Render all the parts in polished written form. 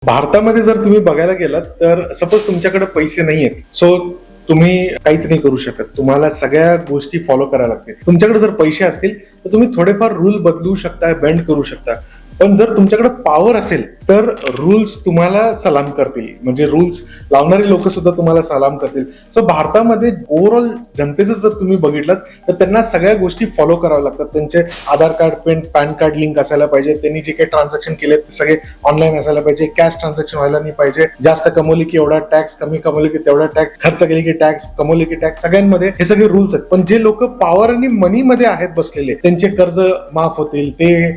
भारतामध्ये जर तुम्ही बघायला गेलात तर सपोज तुमच्याकडे पैसे नाही आहेत, सो तुम्ही काहीच नाही करू शकत. तुम्हाला सगळ्या गोष्टी फॉलो करायला लागतील. तुमच्याकडे जर पैसे असतील तर तुम्ही थोडेफार रूल बदलू शकता, बेंड करू शकता. पण जर तुमच्याकडे पॉवर असेल तर रूल्स तुम्हाला सलाम करतील, म्हणजे रूल्स लावणारे लोक सुद्धा तुम्हाला सलाम करतील. सो भारतामध्ये ओव्हरऑल जनतेचं जर तुम्ही बघितलं तर त्यांना सगळ्या गोष्टी फॉलो कराव्या लागतात. त्यांचे आधार कार्ड, पॅन कार्ड लिंक असायला पाहिजे. त्यांनी जे काही ट्रान्झॅक्शन केले ते सगळे ऑनलाईन असायला पाहिजे. कॅश ट्रान्झॅक्शन व्हायला नाही पाहिजे. जास्त कमवली की एवढा टॅक्स, कमी कमवली की तेवढा टॅक्स, खर्च केली की टॅक्स, कमवली की टॅक्स. सगळ्यांमध्ये हे सगळे रूल्स आहेत. पण जे लोक पॉवर आणि मनी मध्ये आहेत बसलेले, त्यांचे कर्ज माफ होतील, ते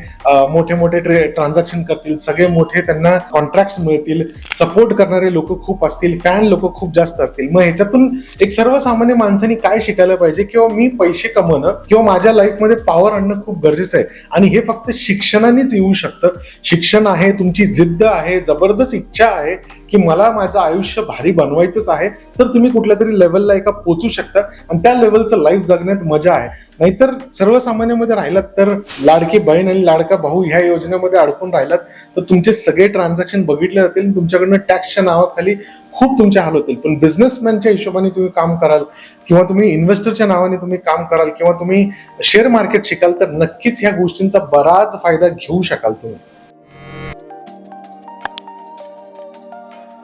मोठे मोठे ट्रान्झॅक्शन करतील, सगळे मोठे त्यांना कॉन्ट्रॅक्ट मिळतील, सपोर्ट करणारे लोक खूप असतील, फॅन लोक खूप जास्त असतील. मग ह्याच्यातून एक सर्वसामान्य माणसाने काय शिकायला पाहिजे, किंवा मी पैसे कमवणं किंवा माझ्या लाईफमध्ये पॉवर आणणं खूप गरजेचं आहे. आणि हे फक्त शिक्षणानेच येऊ शकतं. शिक्षण आहे, तुमची जिद्द आहे, जबरदस्त इच्छा आहे की मला माझं आयुष्य भारी बनवायचंच आहे, तर तुम्ही कुठल्या तरी लेवलला एका पोहोचू शकता आणि त्या लेवलचं लाईफ जगण्यात मजा आहे. नाहीतर सर्वसामान्यमध्ये राहिलात तर लाडकी बहीण आणि लाडका भाऊ ह्या योजनेमध्ये अडकून राहिलात तर तुमचे सगळे ट्रान्झॅक्शन बघितले जातील. तुमच्याकडनं टॅक्सच्या नावाखाली खूप तुमचे हाल होतील. पण बिझनेसमॅनच्या हिशोबाने तुम्ही काम कराल, किंवा तुम्ही इन्व्हेस्टरच्या नावाने तुम्ही काम कराल, किंवा तुम्ही शेअर मार्केट शिकाल, तर नक्कीच ह्या गोष्टींचा बराच फायदा घेऊ शकाल तुम्ही.